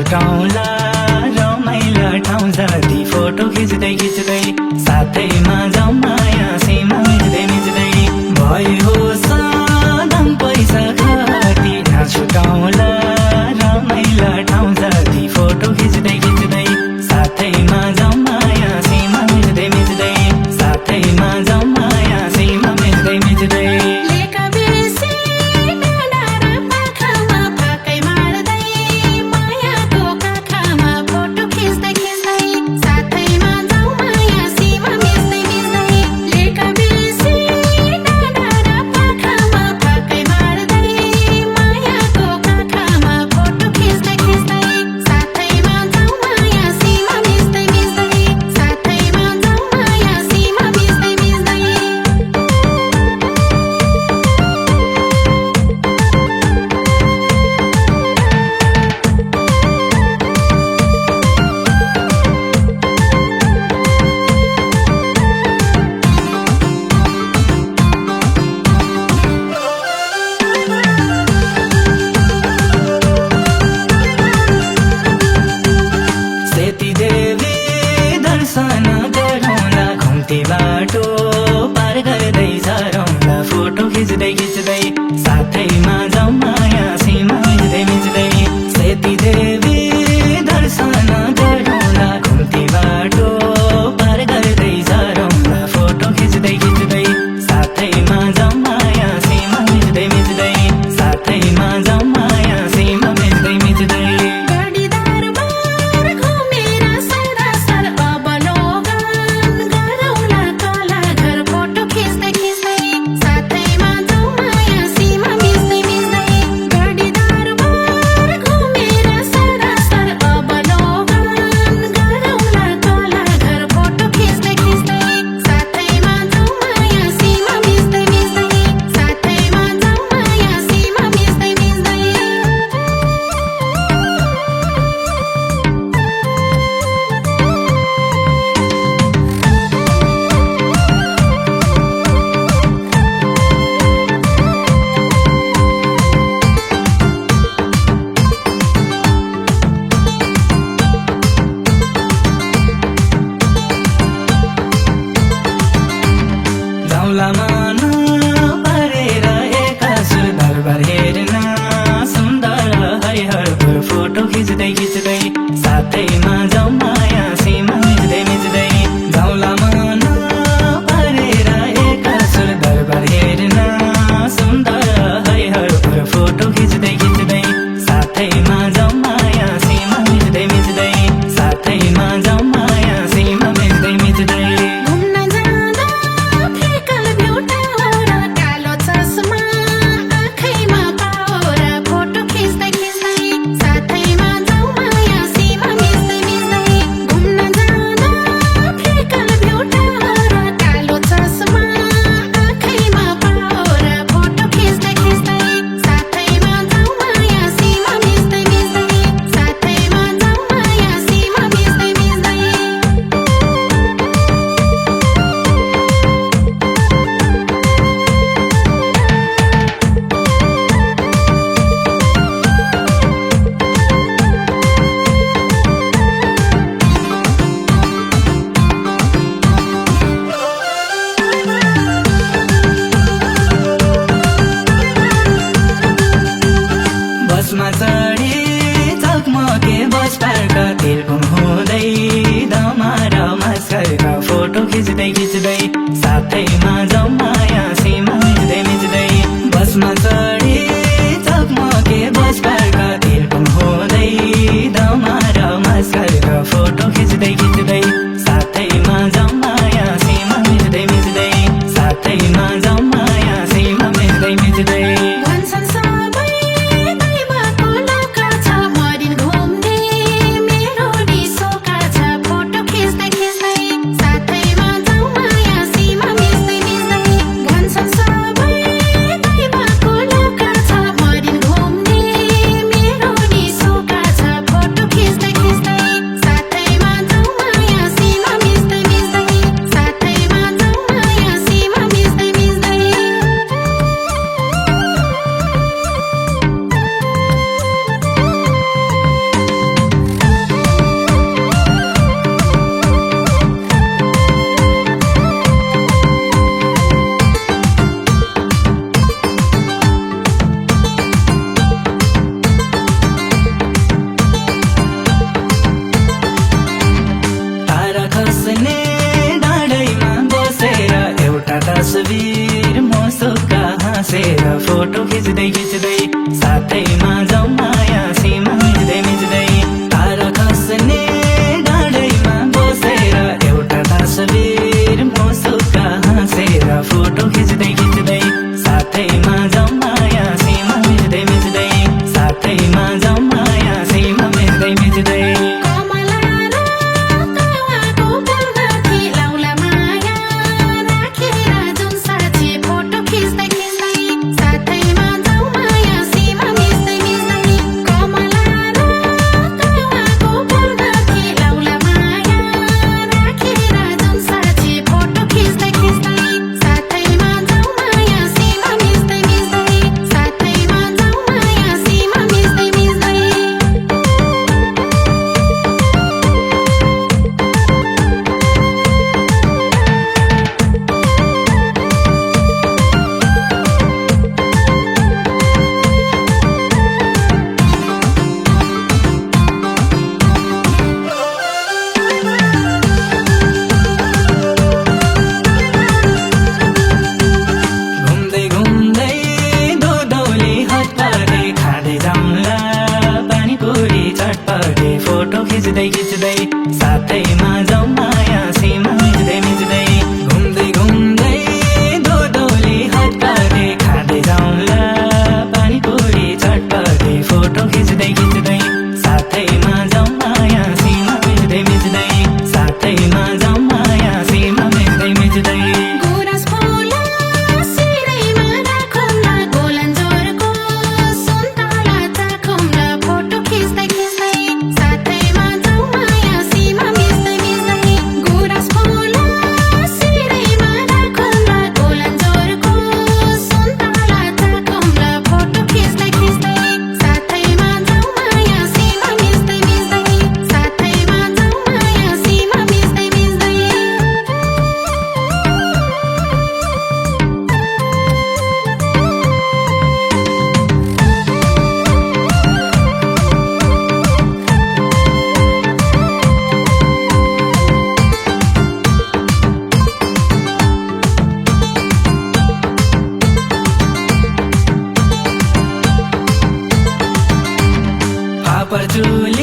छुटाउला रमाइला ठाउँ जति फोटो खिच्दै खिच्दै साथैमा जाउँ माया सीमा मिच्दै मिच्दै भयो सदम पैसा खर्ती नछुटाउला रमाइला ठाउँ जति फोटो खिच्दै खिच्दै साथैमा जाउँ माया सीमा मिच्दै मिच्दै साथैमा जाउँ माया सीमा मिच्दै मिच्दै बाटो पार गर्दै झरौँला फोटो खिच्दै खिच्दै साथैमा जाउँ माया सीमा मिच्दै मिच्दै सेती देवी दर्शन गरौँला घुम्ती बाटो पार गर्दै झरौँला फोटो खिच्दै खिच्दै साथैमा जाउँ माया सीमा मिच्दै मिच्दै साथैमा जाउँ माया सीमा मिच्दै मिच्दै मन परेर एकासुर दरबार हेर्न सुन्दर हरिहरपुर फोटो खिच्दै खिच्दै साथैमा जाउँ माया सीमा मिच्दै मिच्दै जाउँला मन परेर एकासुर दरबार हेर्न सुन्दर हरिहरपुर फोटो खिच्दै खिच्दै साथैमा जाउँ माया सीमा मिच्दै मिच्दै साथैमा जाउँ माया सीमा मिच्दै मिच्दै बसमा चढी चकमके बस पार्क तिर्पुङ हुँदै दमार मस्करका फोटो खिच्दै खिच्दै साथैमा जाउँ माया सीमा मिच्दै मिच्दै बसमा चढी चकमके बस पार्क तिर्पुङ हुँदै दमार मस्करका फोटो खिच्दै खिच्दै साथैमा जाउँ माया सीमा मिच्दै मिच्दै साथैमा जाउँ माया सीमा मिच्दै मिच्दै मेरो खिच्दै साथैमा जाउँ माया सीमा मिच्दै मिच्दै तारा खस्ने डाँडैमा बसेर एउटा तस्बिर मुसुक्का हाँसेर फोटो खिच्दै खिच्दै साथैमा जाउँ माया सीमा मिच्दै मिच्दै साथैमा जाउँ माया सीमा मिच्दै मिच्दै फोटो खिच्दै खिच्दै साथैमा जाउँ माया सीमा मिच्दै मिच्दै घुम्दै घुम्दै दोदोली हतपते खाँदै जाउँला पानीपुरी चटपटे फोटो खिच्दै खिच्दै साथैमा जाउँ माया सीमा मिच्दै मिच्दै साथैमा जाउँ माया सीमा मिच्दै मिच्दै पर चुली